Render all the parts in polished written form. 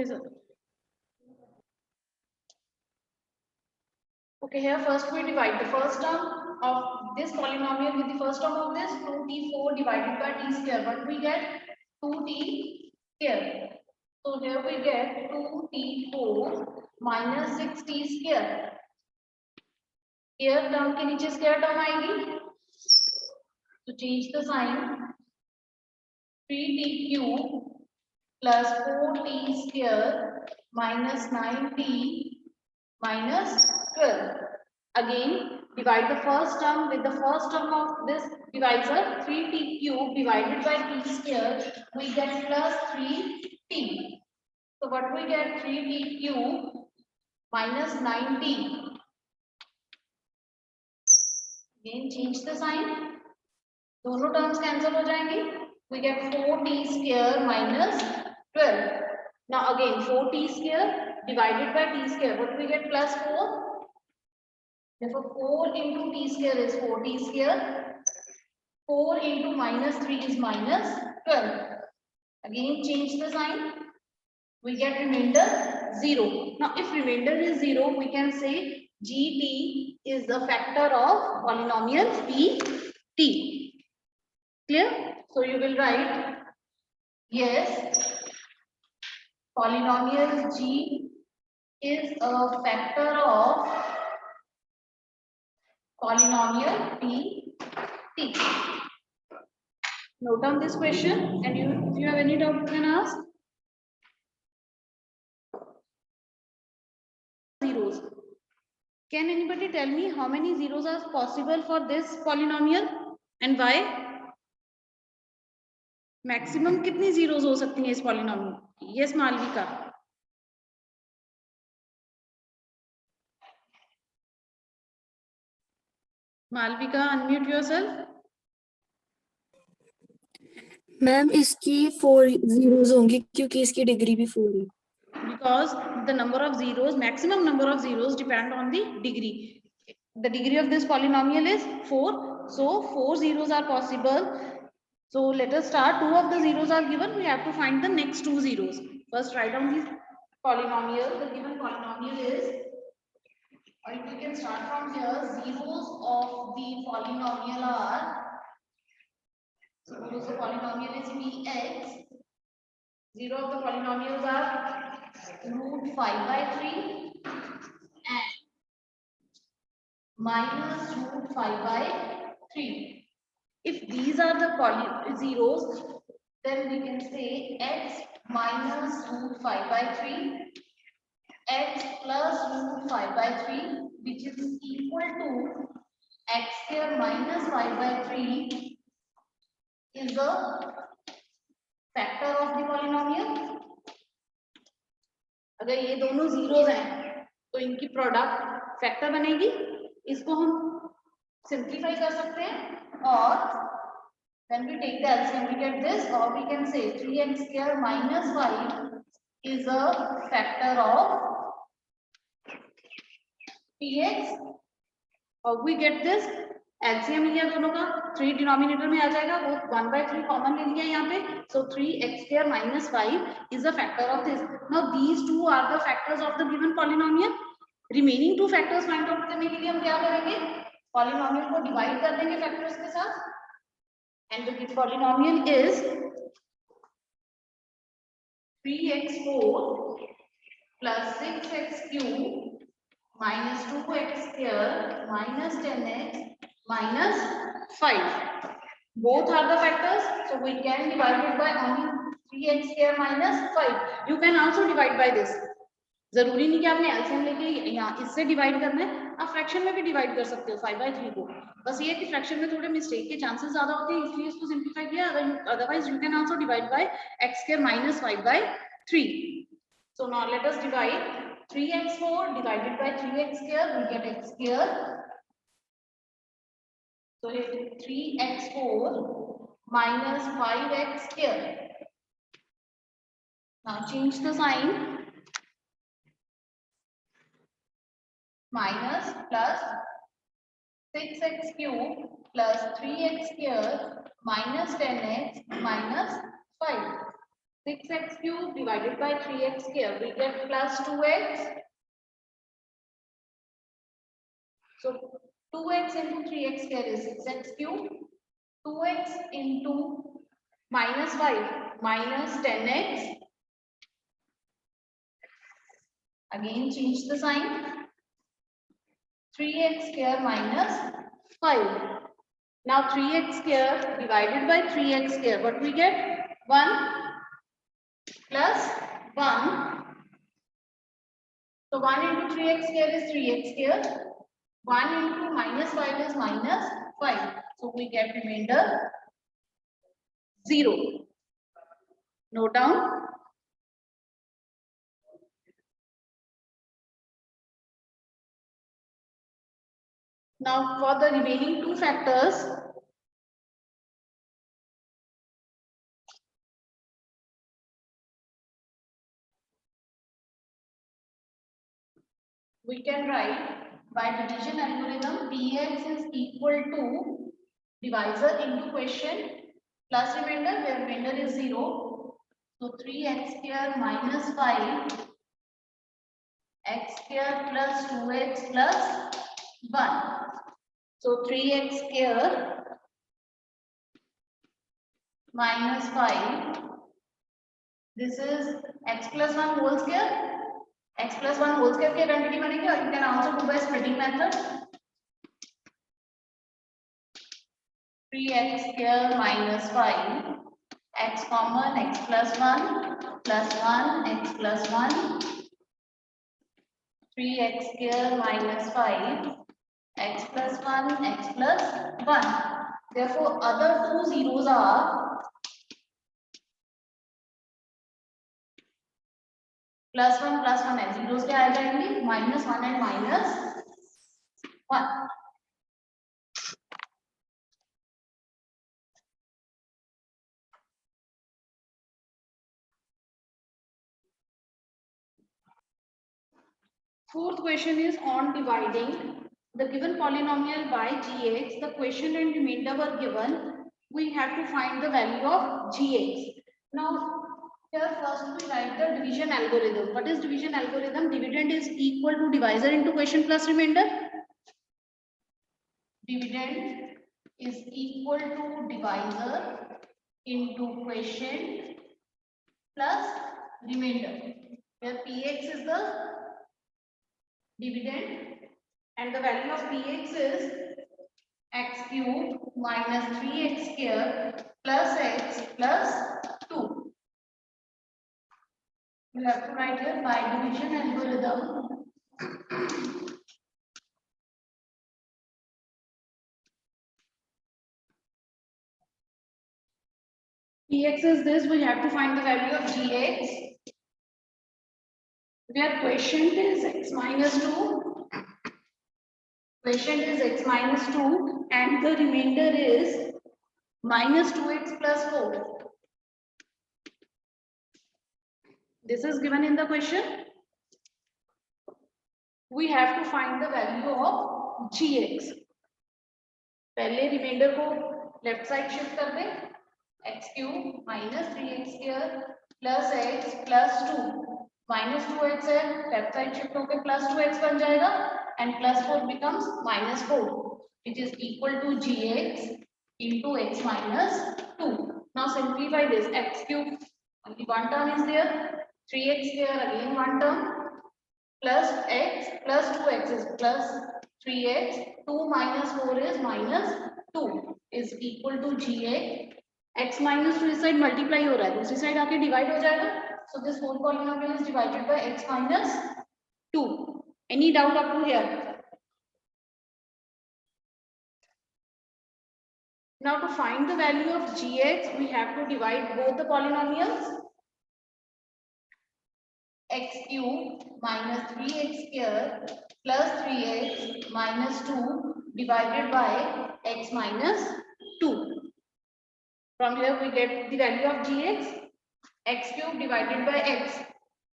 Yes, sir. Okay, here first we divide the first term of this polynomial with the first term of this 2t4 divided by t square. What we get? 2t square. So here we get 2t4 minus 6t square. Here term के नीचे square term आएगी. So change the sign. 3t cube plus 4t square minus 9t minus 12. Again, divide the first term with the first term of this divisor. 3t cube divided by t square, we get plus 3t. So what we get? 3t cube minus 9t. Again, change the sign. दोनों terms cancel हो जाएंगे. We get 4t square minus 12. Now again 4t square divided by t square. What we get? Plus 4. Therefore 4 into t square is 4t square. 4 into minus 3 is minus 12. Again change the sign. We get remainder 0. Now if remainder is 0, we can say gt is the factor of polynomial pt. Clear? So you will write, yes, polynomial g is a factor of polynomial pt. Note down this question, and if you have any doubt, you can ask. Zeros. Can anybody tell me how many zeros are possible for this polynomial and why? Maximum कितनी zeros हो सकती हैं इस polynomial की? Yes Malvika. Malvika, unmute yourself. Ma'am इसकी 4 zeros होंगी क्योंकि इसकी डिग्री भी 4 है. Because the number of zeros, maximum number of zeros depend on the degree. The degree of this polynomial is 4, so 4 zeros are possible. So let us start. 2 of the zeros are given. We have to find the next 2 zeros. First, write down the polynomial. The given polynomial is, or we can start from here. Zeros of the polynomial are. Suppose the polynomial is px. 0 of the polynomials are root 5 by 3 and minus root 5 by 3. If these are the zeros, then we can say x minus root 5 by 3, x plus root 5 by 3, which is equal to x square minus 5 by 3 is the factor of the polynomial. अगर ये दोनों zeros हैं तो इनकी product factor बनेगी. इसको हम simplify कर सकते हैं और then we take the LCM, we get this, or we can say 3x square minus 5 is a factor of px, और we get this LCM लिया दोनों का, 3 डिनोमिनेटर में आ जाएगा, वो 1/3 कॉमन ले लिया यहाँ पे. So 3x square minus 5 is a factor of this. Now these two are the factors of the given polynomial. Remaining 2 factors find out करने के लिए हम क्या करेंगे? Polynomial को divide कर देंगे factors के साथ. And the polynomial is 3x4 plus 6x cube minus 2x square minus 10x minus 5. Both are the factors, so we can divide it by only 3x square minus 5. You can also divide by this. जरूरी नहीं कि आपने LCM लेके यहाँ इससे divide करना है, आप फ्रैक्शन में भी डिवाइड कर सकते हो 5/3 को. बस ये कि फ्रैक्शन में थोड़े मिस्टेक के चांसेस ज्यादा होते हैं, इसलिए इसको सिंपलीफाई किया. Otherwise you can also divide by x square minus 5/3. So now let us divide 3x4 divided by 3x square, we get x square. So here 3x4 minus 5x square. Now change the sign. Minus plus 6x cube plus 3x square minus 10x minus 5. 6x cube divided by 3x square, we get plus 2x. So 2x into 3x square is 6x cube. 2x into minus 5 minus 10x. Again change the sign. 3x square minus 5. Now 3x square divided by 3x square. What we get? 1 plus 1. So 1 into 3x square is 3x square. 1 into minus 5 is minus 5. So we get remainder 0. Note down. Now for the remaining two factors, we can write by division algorithm px is equal to divisor into quotient plus remainder, where remainder is 0. So 3x square minus 5 x square plus 2x plus 1. So 3x square minus 5. This is x plus 1 whole square. X plus 1 whole square की identity बनेगी, और you can also do by splitting method. 3x square minus 5 x common x plus 1 plus 1 x plus 1. 3x square minus 5 x plus 1 x plus 1. Therefore other two zeros are plus 1 है, zeros क्या आ जाएंगे? -1 and -1. Fourth question is on dividing the given polynomial by gx. The question and remainder were given. We have to find the value of gx. Now here first we write the division algorithm. What is division algorithm? Dividend is equal to divisor into quotient plus remainder. Dividend is equal to divisor into quotient plus remainder, where px is the dividend and the value of px is x cube minus 3x square plus x plus 2. We have to write here by division algorithm. Px is this, we have to find the value of gx, where quotient is x minus 2. Quotient is x minus 2 and the remainder is minus 2x plus 4. This is given in the question. We have to find the value of gx. पहले reminder को left side shift कर दें. x cube minus 3x square plus x plus 2. minus 2x है, left side shift होकर plus 2x बन जाएगा and plus 4 becomes minus 4, which is equal to gx into x minus 2. Now simplify this. X cube, only one term is there. 3x square, again one term, plus x plus 2x is plus 3x. 2 minus 4 is minus 2 is equal to gx. x minus 2 इस side multiply हो रहा है, दूसरी side आके divide हो जाएगा. So this whole polynomial is divided by x minus 2. Any doubt up to here? Now to find the value of gx, we have to divide both the polynomials. X cube minus 3x square plus 3x minus 2 divided by x minus 2. From here we get the value of gx. X cube divided by x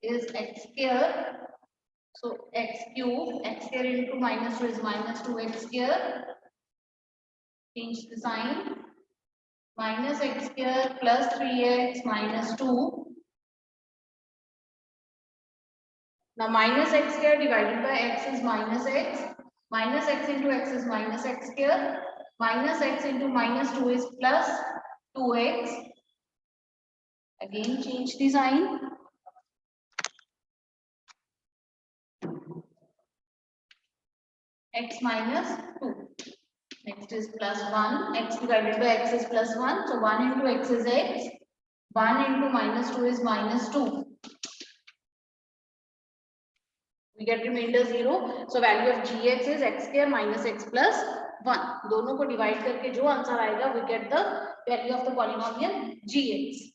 is x square. So x cube, x square into minus 2 is minus 2x square. Change the sign. Minus x square plus 3x minus 2 Now minus x square divided by x is minus x. Minus x into x is minus x square. Minus x into minus 2 is plus 2x. Again change the sign. X minus 2. Next is plus 1. X divided by x is plus 1. So 1 into x is x. 1 into minus 2 is minus 2. We get remainder 0. So value of gx is x square minus x plus 1. दोनों को divide करके जो answer आएगा, we get the value of the polynomial gx.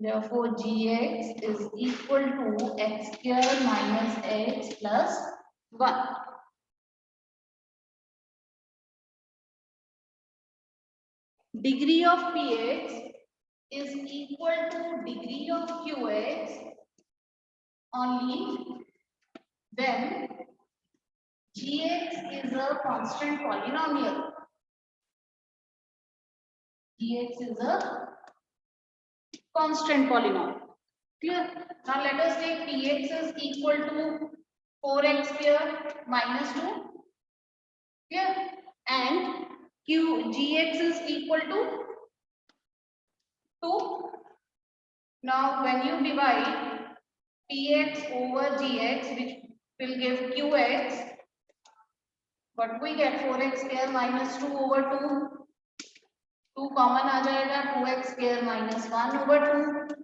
Therefore, gx is equal to x square minus x plus 1. Degree of px is equal to degree of qx only when gx is a constant polynomial. Gx is a constant polynomial. Clear? Now let us take px is equal to 4x square minus 2. Clear? And gx is equal to 2. Now when you divide px over gx, which will give qx, what we get 4x square minus 2 over 2. 2 common आ जाएगा, 2x square minus 1 over 2.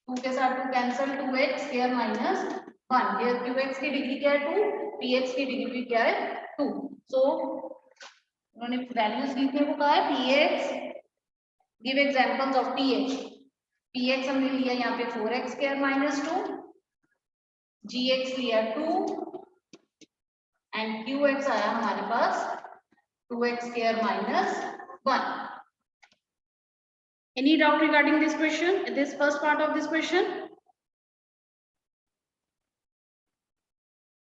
2 के साथ 2 cancel, 2x square minus 1. Here qx की degree क्या है 2, px की degree क्या है 2. So उन्होंने वैल्यूज लिखने को कहा है px. Give examples of px. px हमने लिया यहाँ पे 4x square minus 2. gx लिया 2 एंड qx आया हमारे पास 2x square minus 1. Any doubt regarding this question, this first part of this question?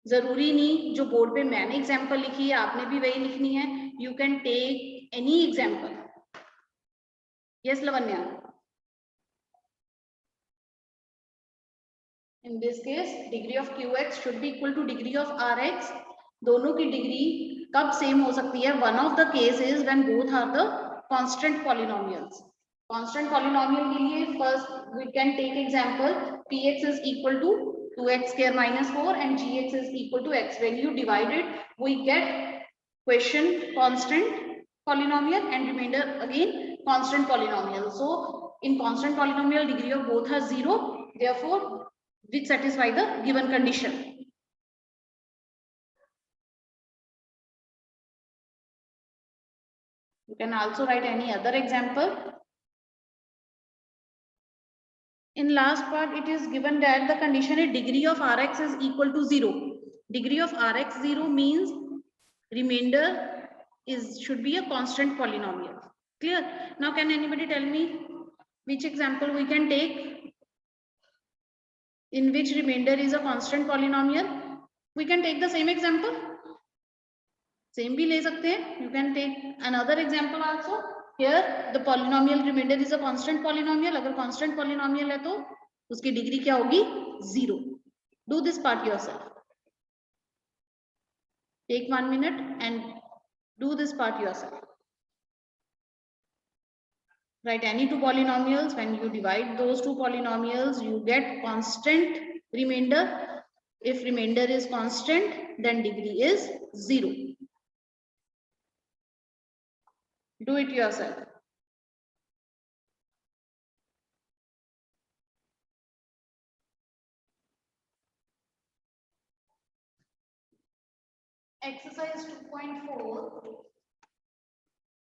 जरूरी नहीं जो बोर्ड पे मैंने एग्जांपल लिखी है आपने भी वही लिखनी है. You can take any example. Yes, Lavanya. In this case, degree of qx should be equal to degree of rx. दोनों की डिग्री कब सेम हो सकती है? One of the case is when both are the constant polynomials. Constant polynomial के लिए first we can take example px is equal to 2x square minus 4 and gx is equal to x. When you divide it, we get question constant polynomial and remainder again constant polynomial. So in constant polynomial degree of both are 0, therefore which satisfy the given condition. You can also write any other example. In last part, it is given that the condition is degree of Rx is equal to 0. Degree of Rx 0 means remainder should be a constant polynomial. Clear? Now, can anybody tell me which example we can take in which remainder is a constant polynomial? We can take the same example. Same भी ले सकते हैं. You can take another example also. Here the polynomial remainder is a constant polynomial. अगर constant polynomial है तो उसकी degree क्या होगी? 0. Do this part yourself. Take 1 minute and do this part yourself. Write any two polynomials. When you divide those two polynomials, you get constant remainder. If remainder is constant, then degree is 0. Do it yourself. Exercise 2.4.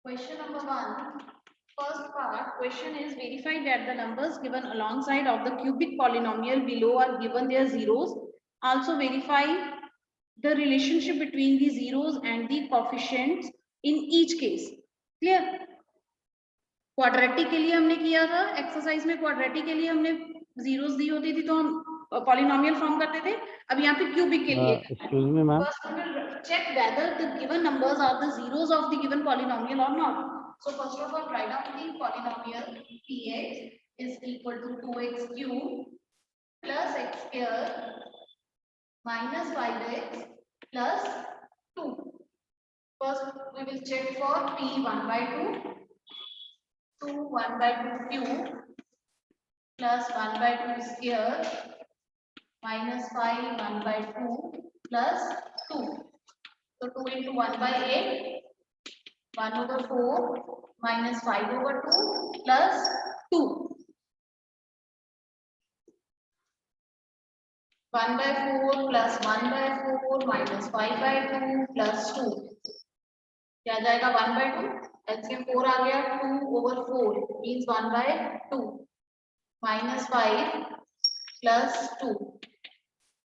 Question number 1. First part, question is verify that the numbers given alongside of the cubic polynomial below are given their zeros. Also verify the relationship between the zeros and the coefficients in each case. Clear? Quadratic के लिए हमने किया था exercise में. Quadratic के लिए हमने zeros दी होती थी तो हम पॉलिनोमियल फॉर्म करते थे. अब यहाँ पे क्यूबिक के लिए excuse me ma'am, first we will check whether the given numbers are the zeros of the given polynomial or not. So first of all, write down the polynomial px is equal to 2x cube plus x square minus 5x plus 2. First, we will check for p 1 by 2. 2 1 by 2 cube plus 1 by 2 square minus 5 1 by 2 plus 2. So 2 into 1 by 8, 1 over 4 minus 5 over 2 plus 2. 1 by 4 plus 1 by 4 minus 5 by 2 plus 2. क्या आ जाएगा 1 by 2? LCM 4 आ गया, 2 over 4 means 1 by 2 minus 5 plus 2.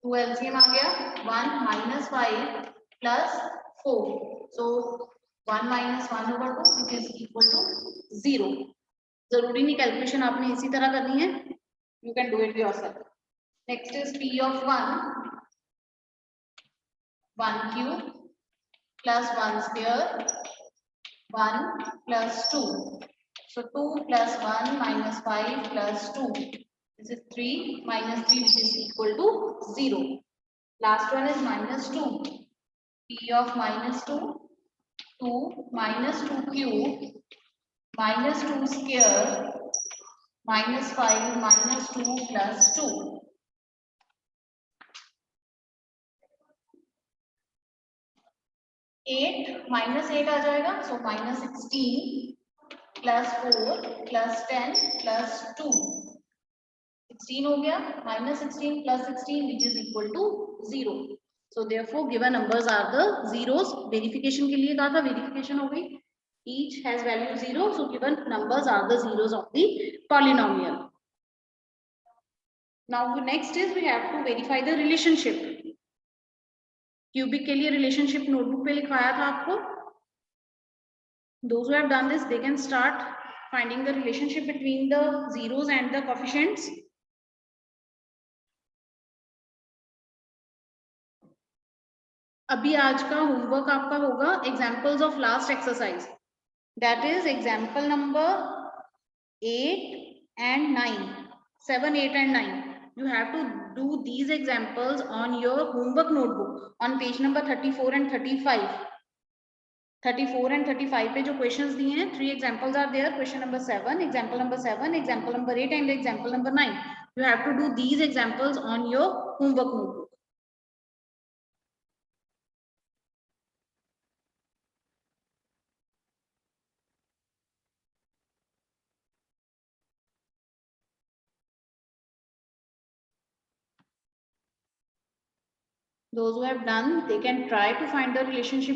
2 LCM आ गया, 1 minus 5 plus 4. So 1 minus 1 over 2 which is equal to 0. जरूरी नहीं calculation आपने इसी तरह करनी है, you can do it yourself. Next is p of 1 cube plus 1 square 1 plus 2. So 2 plus 1 minus 5 plus 2. This is 3 minus 3 which is equal to 0. Last one is minus 2. P of minus 2. 2 minus 2 cube minus 2 square minus 5 minus 2 plus 2. 8 minus 8 आ जाएगा, so minus 16 plus 4 plus 10 plus 2. 16 हो गया, minus 16 plus 16 which is equal to 0. So therefore given numbers are the zeros. Verification के लिए कहा था, verification हो गई. Each has value 0, so given numbers are the zeros of the polynomial. Now next is we have to verify the relationship. Cubic के लिए relationship notebook पे लिखवाया था आपको. Those who have done this, they can start finding the relationship between the zeros and the coefficients. अभी आज का homework आपका होगा examples of last exercise, that is example number 8 and 9, 7, 8 and 9. You have to do these examples on your homework notebook on page number 34 and 35. 34 and 35 पे जो questions दिए हैं, 3 examples are there. Question number 7, example number 7, example number 8 and example number 9. You have to do these examples on your homework notebook. Those who have done, they can try to find the relationship